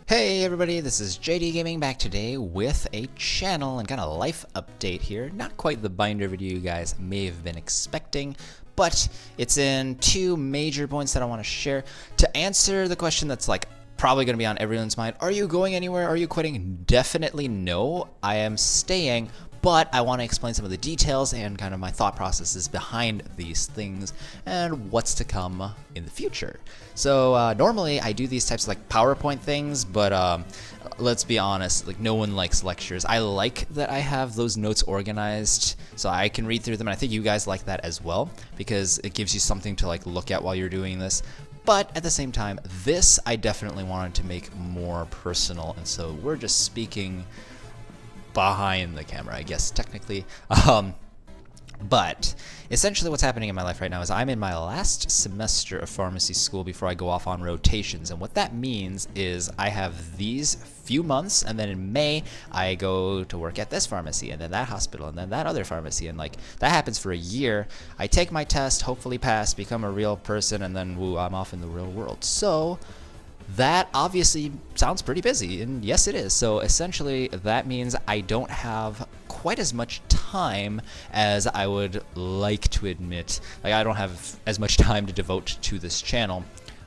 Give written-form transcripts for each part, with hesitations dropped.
Hey everybody, this is JDGaming back today with a channel and kind of life update here. Not quite the binder video you guys may have been expecting, but it's in two major points that I want to share to answer the question that's like probably going to be on everyone's mind. Are you going anywhere? Are you quitting? Definitely no. I am staying, but I want to explain some of the details and kind of my thought processes behind these things and what's to come in the future. So normally I do these types of like PowerPoint things, but let's be honest, like no one likes lectures. I like that I have those notes organized so I can read through them, and I think you guys like that as well because it gives you something to like look at while you're doing this. But at the same time, this I definitely wanted to make more personal, and so we're just speaking behind the camera, I guess, technically. But essentially what's happening in my life right now is I'm in my last semester of pharmacy school before I go off on rotations. And what that means is I have these few months, and then in May I go to work at this pharmacy, and then that hospital, and then that other pharmacy, and like that happens for a year. I take my test, hopefully pass, become a real person, and then woo, I'm off in the real world. So that obviously sounds pretty busy, and yes it is. So essentially that means I don't have quite as much time as I would like to admit. Like I don't have as much time to devote to this channel.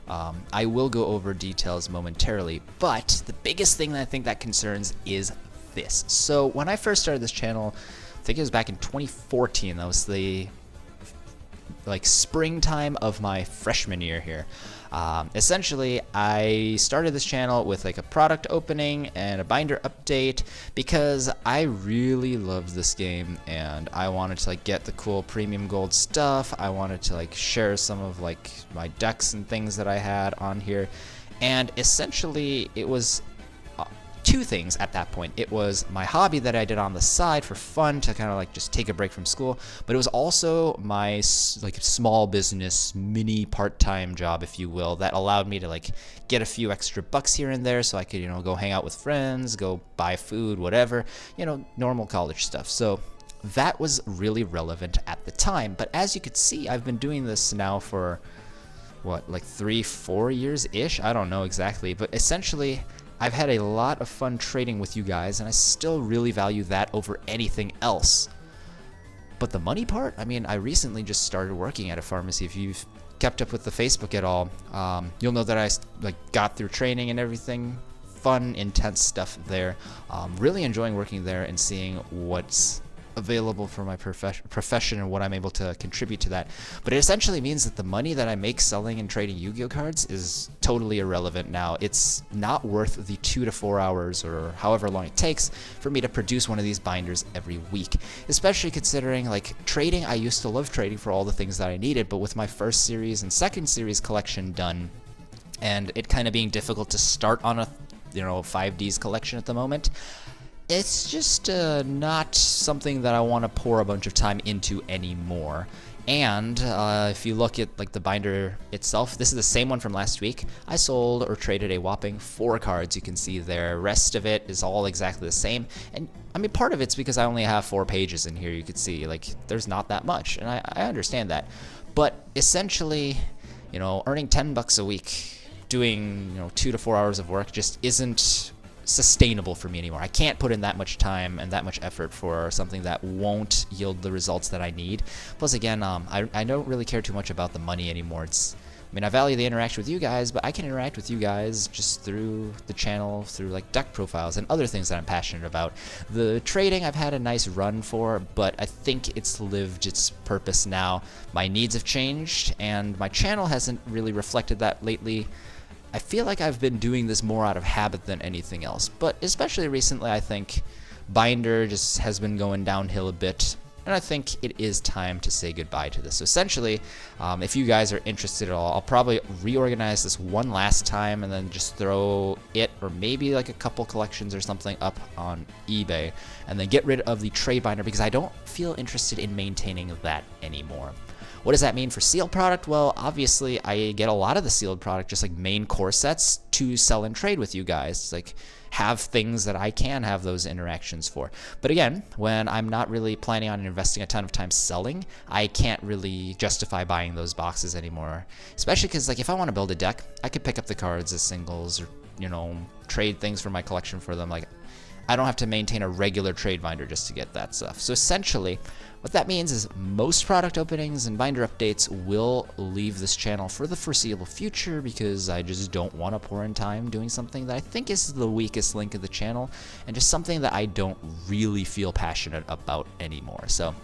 I will go over details momentarily, but the biggest thing that I think that concerns is this. So when I first started this channel, I think it was back in 2014, that was the like springtime of my freshman year here. Essentially, I started this channel with like a product opening and a binder update because I really loved this game and I wanted to like get the cool premium gold stuff. I wanted to like share some of like my decks and things that I had on here, and essentially it was two things at that point. It was my hobby that I did on the side for fun to kind of like just take a break from school, but it was also my like small business mini part-time job, if you will, that allowed me to like get a few extra bucks here and there so I could, you know, go hang out with friends, go buy food, whatever, you know, normal college stuff. So that was really relevant at the time. But as you could see, I've been doing this now for what, like 3-4 years ish? I don't know exactly, but essentially I've had a lot of fun trading with you guys, and I still really value that over anything else. But the money part, I mean, I recently just started working at a pharmacy. If you've kept up with the Facebook at all, you'll know that I like got through training and everything. Fun, intense stuff there. Really enjoying working there and seeing what's available for my profession and what I'm able to contribute to that. But it essentially means that the money that I make selling and trading Yu-Gi-Oh cards is totally irrelevant now. It's not worth the 2 to 4 hours or however long it takes for me to produce one of these binders every week, especially considering like trading. I used to love trading for all the things that I needed, but with my first series and second series collection done and it kind of being difficult to start on a 5Ds collection at the moment, it's just not something that I want to pour a bunch of time into anymore. And if you look at like the binder itself, this is the same one from last week. I sold or traded a whopping 4 cards. You can see there. Rest of it is all exactly the same. And I mean, part of it's because I only have 4 pages in here. You could see like there's not that much, and I understand that. But essentially, you know, earning 10 bucks a week, doing 2 to 4 hours of work just isn't sustainable for me anymore. I can't put in that much time and that much effort for something that won't yield the results that I need. Plus again, I don't really care too much about the money anymore. I mean, I value the interaction with you guys, but I can interact with you guys just through the channel, through like deck profiles and other things that I'm passionate about. The trading I've had a nice run for, but I think it's lived its purpose now. My needs have changed and my channel hasn't really reflected that lately. I feel like I've been doing this more out of habit than anything else, but especially recently I think binder just has been going downhill a bit, and I think it is time to say goodbye to this. So essentially, if you guys are interested at all, I'll probably reorganize this one last time and then just throw it or maybe like a couple collections or something up on eBay and then get rid of the trade binder because I don't feel interested in maintaining that anymore. What does that mean for sealed product? Well, obviously I get a lot of the sealed product, just like main core sets, to sell and trade with you guys. It's like have things that I can have those interactions for. But again, when I'm not really planning on investing a ton of time selling, I can't really justify buying those boxes anymore. Especially because like if I want to build a deck, I could pick up the cards as singles or you know, trade things from my collection for them. Like, I don't have to maintain a regular trade binder just to get that stuff. So essentially, what that means is most product openings and binder updates will leave this channel for the foreseeable future because I just don't want to pour in time doing something that I think is the weakest link of the channel and just something that I don't really feel passionate about anymore. So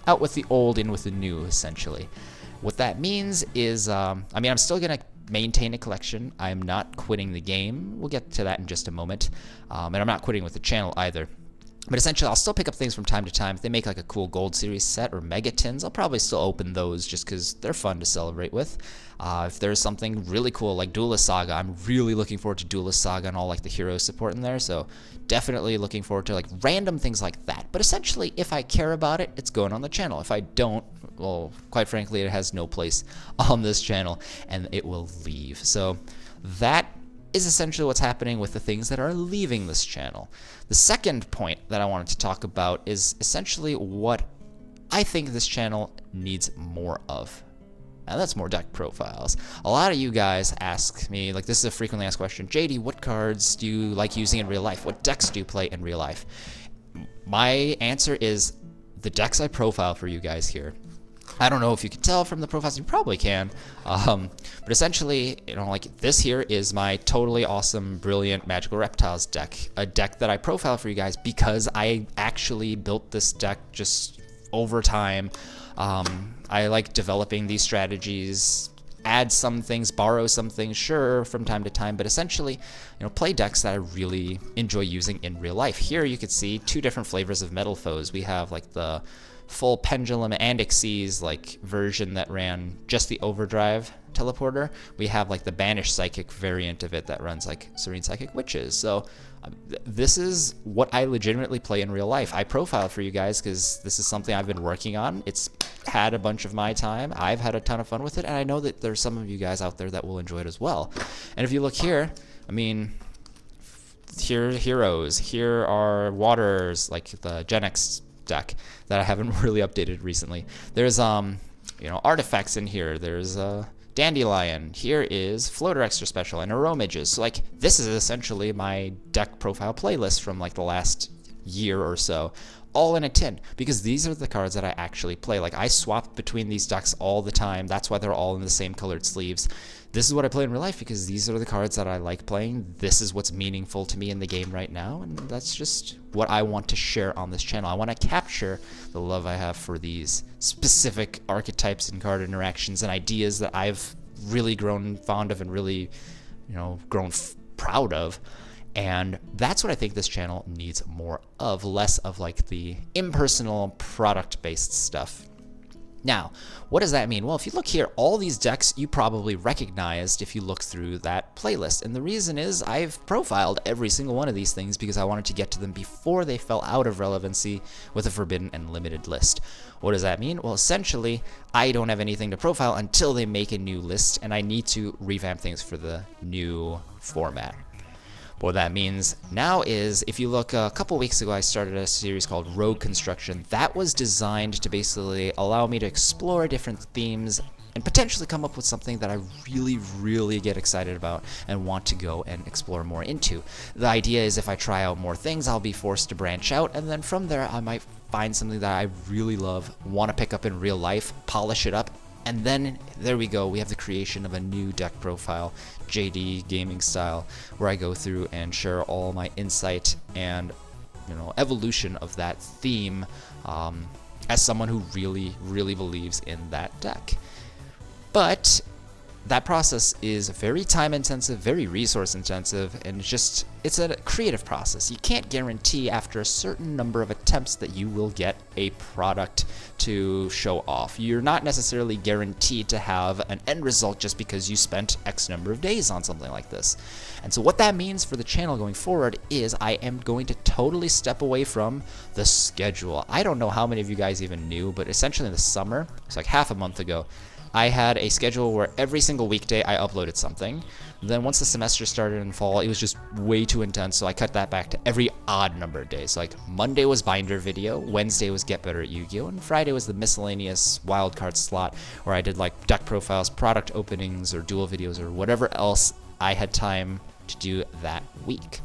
out with the old, in with the new, essentially. What that means is, I mean, I'm still going to maintain a collection. I'm not quitting the game. We'll get to that in just a moment. And I'm not quitting with the channel either. But essentially, I'll still pick up things from time to time. If they make like a cool Gold Series set or Mega Tins, I'll probably still open those just because they're fun to celebrate with. If there's something really cool like Duelist Saga, I'm really looking forward to Duelist Saga and all like the hero support in there. So definitely looking forward to like random things like that. But essentially, if I care about it, it's going on the channel. If I don't, well, quite frankly, it has no place on this channel and it will leave. So that is essentially what's happening with the things that are leaving this channel. The second point that I wanted to talk about is essentially what I think this channel needs more of. And that's more deck profiles. A lot of you guys ask me, like this is a frequently asked question, JD, what cards do you like using in real life? What decks do you play in real life? My answer is the decks I profile for you guys here. I don't know if you can tell from the profiles, you probably can, but essentially, you know, like this here is my totally awesome, brilliant Magical Reptiles deck, a deck that I profile for you guys because I actually built this deck just over time. I like developing these strategies, add some things, borrow some things, sure, from time to time, but essentially, you know, play decks that I really enjoy using in real life. Here you can see two different flavors of Metal Foes. We have like the full Pendulum and Xyz like version that ran just the Overdrive teleporter. We have like the Banished Psychic variant of it that runs like Serene Psychic Witches. So this is what I legitimately play in real life. I profile for you guys because this is something I've been working on. It's had a bunch of my time. I've had a ton of fun with it, and I know that there's some of you guys out there that will enjoy it as well. And if you look here, I mean, here are heroes, here are waters, like the Gen X deck that I haven't really updated recently. There's you know, artifacts in here. There's Dandelion. Here is Floater Extra Special and Aromages. So like this is essentially my deck profile playlist from like the last year or so, all in a tin, because these are the cards that I actually play. Like I swap between these decks all the time. That's why they're all in the same colored sleeves. This is what I play in real life because these are the cards that I like playing. This is what's meaningful to me in the game right now, and that's just what I want to share on this channel. I want to capture the love I have for these specific archetypes and card interactions and ideas that I've really grown fond of and really, you know, grown proud of. And that's what I think this channel needs more of, less of like the impersonal product-based stuff. Now, what does that mean? Well, if you look here, all these decks you probably recognized if you look through that playlist. And the reason is I've profiled every single one of these things because I wanted to get to them before they fell out of relevancy with a forbidden and limited list. What does that mean? Well, essentially, I don't have anything to profile until they make a new list, and I need to revamp things for the new format. What that means now is, if you look, a couple weeks ago I started a series called Rogue Construction. That was designed to basically allow me to explore different themes and potentially come up with something that I really get excited about and want to go and explore more into. The idea is if I try out more things, I'll be forced to branch out, and then from there I might find something that I really love, want to pick up in real life, polish it up, and then there we go, we have the creation of a new deck profile, JDGaming style, where I go through and share all my insight and, you know, evolution of that theme as someone who really believes in that deck. But that process is very time intensive, very resource intensive, and it's a creative process. You can't guarantee after a certain number of attempts that you will get a product to show off. You're not necessarily guaranteed to have an end result just because you spent X number of days on something like this. And so what that means for the channel going forward is I am going to totally step away from the schedule. I don't know how many of you guys even knew, but essentially in the summer, it's like half a month ago, I had a schedule where every single weekday I uploaded something. Then once the semester started in fall, it was just way too intense, so I cut that back to every odd number of days. So like Monday was Binder video, Wednesday was Get Better at Yu-Gi-Oh!, and Friday was the miscellaneous wildcard slot where I did like deck profiles, product openings, or duel videos, or whatever else I had time to do that week.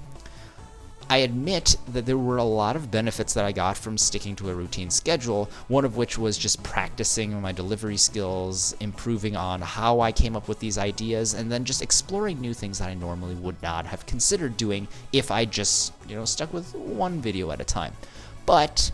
I admit that there were a lot of benefits that I got from sticking to a routine schedule, one of which was just practicing my delivery skills, improving on how I came up with these ideas, and then just exploring new things that I normally would not have considered doing if I just, stuck with one video at a time. But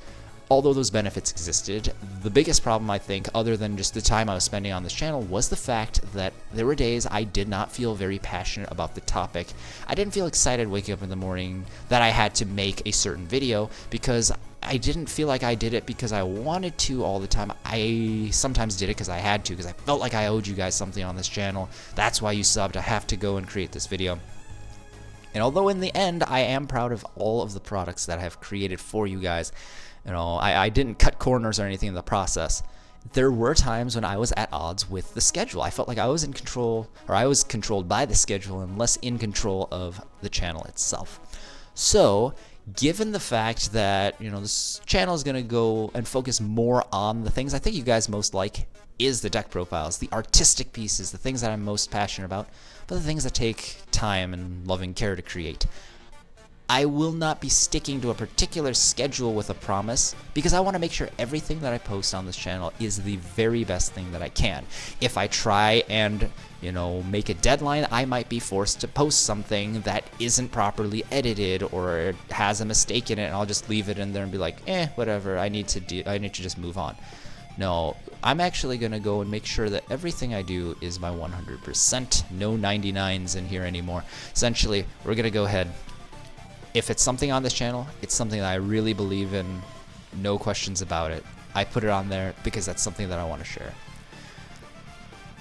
although those benefits existed, the biggest problem, I think, other than just the time I was spending on this channel, was the fact that there were days I did not feel very passionate about the topic. I didn't feel excited waking up in the morning that I had to make a certain video, because I didn't feel like I did it because I wanted to all the time. I sometimes did it because I had to, because I felt like I owed you guys something on this channel. That's why you subbed. I have to go and create this video. And although in the end, I am proud of all of the products that I have created for you guys, I didn't cut corners or anything in the process. There were times when I was at odds with the schedule. I felt like I was in control, or I was controlled by the schedule and less in control of the channel itself. So, given the fact that, this channel is going to go and focus more on the things I think you guys most like is the deck profiles, the artistic pieces, the things that I'm most passionate about, but the things that take time and loving care to create. I will not be sticking to a particular schedule with a promise, because I want to make sure everything that I post on this channel is the very best thing that I can. If I try and, make a deadline, I might be forced to post something that isn't properly edited or has a mistake in it, and I'll just leave it in there and be like, whatever, I need to just move on. No, I'm actually going to go and make sure that everything I do is my 100%. No 99s in here anymore. Essentially, we're going to go ahead. If it's something on this channel, it's something that I really believe in, no questions about it. I put it on there because that's something that I want to share.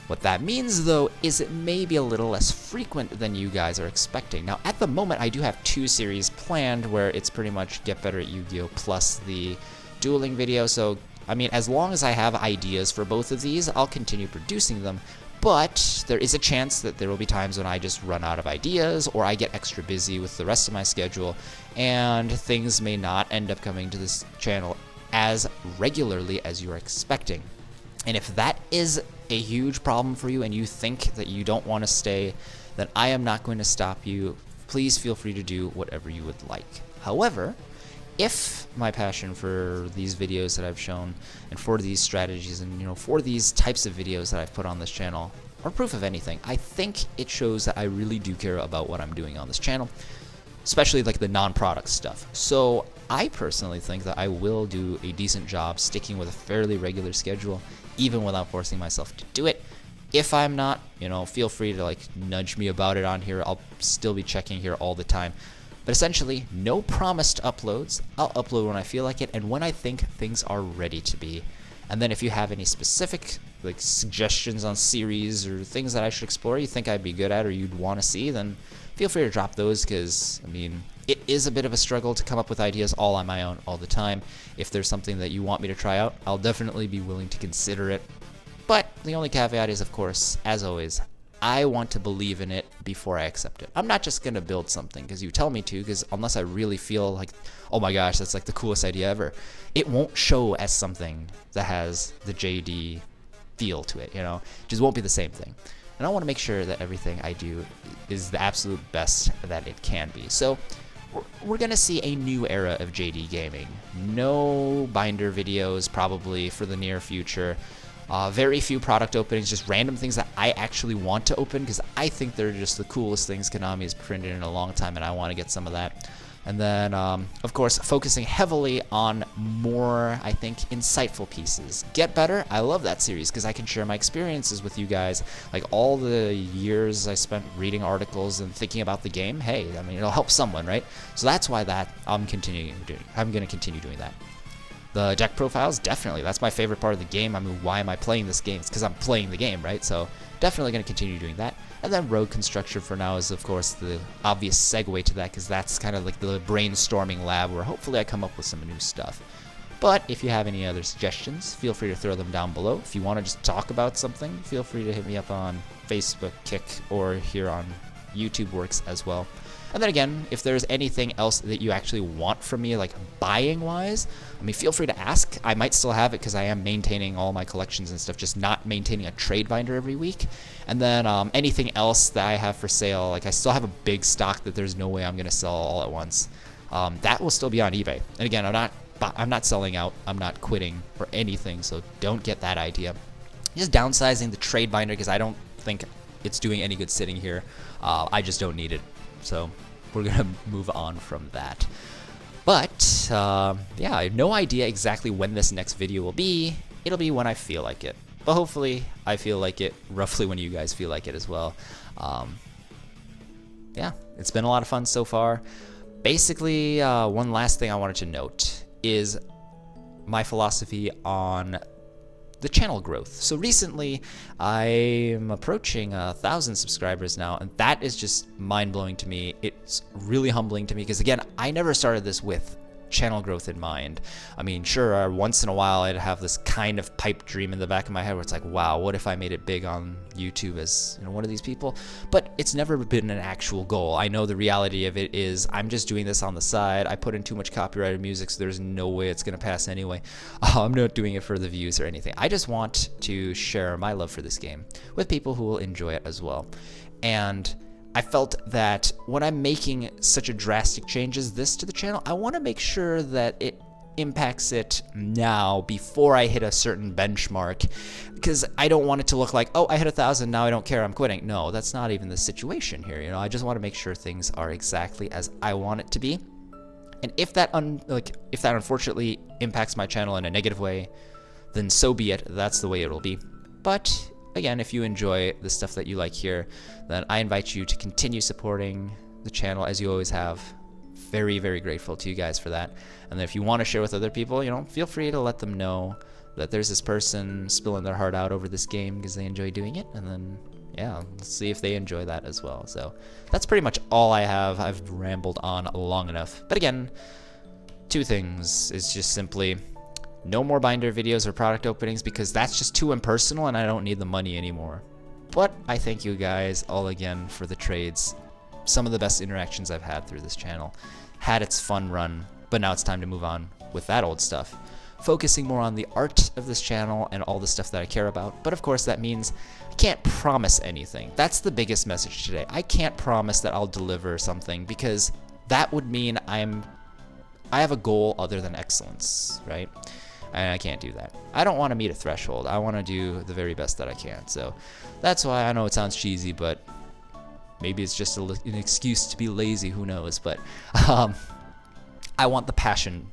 What that means, though, is it may be a little less frequent than you guys are expecting. Now, at the moment, I do have 2 series planned where it's pretty much Get Better at Yu-Gi-Oh! Plus the dueling video. So, as long as I have ideas for both of these, I'll continue producing them. But there is a chance that there will be times when I just run out of ideas, or I get extra busy with the rest of my schedule, and things may not end up coming to this channel as regularly as you are expecting. And if that is a huge problem for you and you think that you don't want to stay, then I am not going to stop you. Please feel free to do whatever you would like. However, if my passion for these videos that I've shown, and for these strategies, and for these types of videos that I've put on this channel are proof of anything, I think it shows that I really do care about what I'm doing on this channel, especially like the non-product stuff. So I personally think that I will do a decent job sticking with a fairly regular schedule, even without forcing myself to do it. If I'm not, feel free to nudge me about it on here. I'll still be checking here all the time. But essentially, no promised uploads. I'll upload when I feel like it and when I think things are ready to be. And then if you have any specific suggestions on series or things that I should explore you think I'd be good at or you'd want to see, then feel free to drop those, because, it is a bit of a struggle to come up with ideas all on my own all the time. If there's something that you want me to try out, I'll definitely be willing to consider it. But the only caveat is, of course, as always, I want to believe in it before I accept it. I'm not just going to build something because you tell me to, because unless I really feel like, oh my gosh, that's the coolest idea ever, it won't show as something that has the JD feel to it, It just won't be the same thing. And I want to make sure that everything I do is the absolute best that it can be. So we're going to see a new era of JD Gaming. No binder videos probably for the near future. Very few product openings, just random things that I actually want to open because I think they're just the coolest things Konami has printed in a long time, and I want to get some of that. And then, of course, focusing heavily on more, I think, insightful pieces. Get Better, I love that series because I can share my experiences with you guys. All the years I spent reading articles and thinking about the game, hey, it'll help someone, right? So that's why I'm going to continue doing that. The deck profiles, definitely. That's my favorite part of the game. Why am I playing this game? It's because I'm playing the game, right? So definitely going to continue doing that. And then road construction for now is, of course, the obvious segue to that, because that's kind of like the brainstorming lab where hopefully I come up with some new stuff. But if you have any other suggestions, feel free to throw them down below. If you want to just talk about something, feel free to hit me up on Facebook, Kick, or here on YouTube works as well. And then again, if there's anything else that you actually want from me, like buying wise, I mean, feel free to ask. I might still have it because I am maintaining all my collections and stuff, just not maintaining a trade binder every week. And then anything else that I have for sale, like I still have a big stock that there's no way I'm going to sell all at once. That will still be on eBay. And again, I'm not selling out. I'm not quitting or anything, so don't get that idea. Just downsizing the trade binder because I don't think it's doing any good sitting here. I just don't need it. So we're going to move on from that. But yeah, I have no idea exactly when this next video will be. It'll be when I feel like it. But hopefully I feel like it roughly when you guys feel like it as well. Yeah, it's been a lot of fun so far. Basically, one last thing I wanted to note is my philosophy on the channel growth. So recently, I'm approaching 1,000 subscribers now, and that is just mind-blowing to me. It's really humbling to me because, again, I never started this with channel growth in mind. I mean, sure, once in a while I'd have this kind of pipe dream in the back of my head where it's like, wow, what if I made it big on YouTube as, you know, one of these people? But it's never been an actual goal. I know the reality of it is I'm just doing this on the side. I put in too much copyrighted music, so there's no way it's gonna pass anyway. I'm not doing it for the views or anything. I just want to share my love for this game with people who will enjoy it as well. And I felt that when I'm making such a drastic change as this to the channel, I want to make sure that it impacts it now before I hit a certain benchmark, because I don't want it to look like, oh, I hit 1,000, now I don't care, I'm quitting. No, that's not even the situation here. You know, I just want to make sure things are exactly as I want it to be. And if that unfortunately impacts my channel in a negative way, then so be it. That's the way it will be. But again, if you enjoy the stuff that you like here, then I invite you to continue supporting the channel as you always have. Very, very grateful to you guys for that. And then if you want to share with other people, you know, feel free to let them know that there's this person spilling their heart out over this game because they enjoy doing it. And then, yeah, let's see if they enjoy that as well. So that's pretty much all I have. I've rambled on long enough. But again, two things is just simply no more binder videos or product openings because that's just too impersonal and I don't need the money anymore. But I thank you guys all again for the trades. Some of the best interactions I've had through this channel. Had its fun run, but now it's time to move on with that old stuff. Focusing more on the art of this channel and all the stuff that I care about. But of course that means I can't promise anything. That's the biggest message today. I can't promise that I'll deliver something because that would mean I have a goal other than excellence, right? And I can't do that. I don't want to meet a threshold. I want to do the very best that I can. So that's why I know it sounds cheesy, but maybe it's just an excuse to be lazy. Who knows? But I want the passion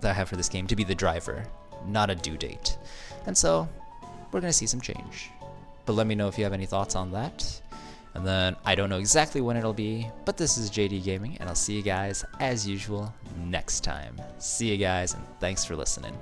that I have for this game to be the driver, not a due date. And so we're going to see some change. But let me know if you have any thoughts on that. And then I don't know exactly when it'll be, but this is JDGaming, and I'll see you guys as usual next time. See you guys, and thanks for listening.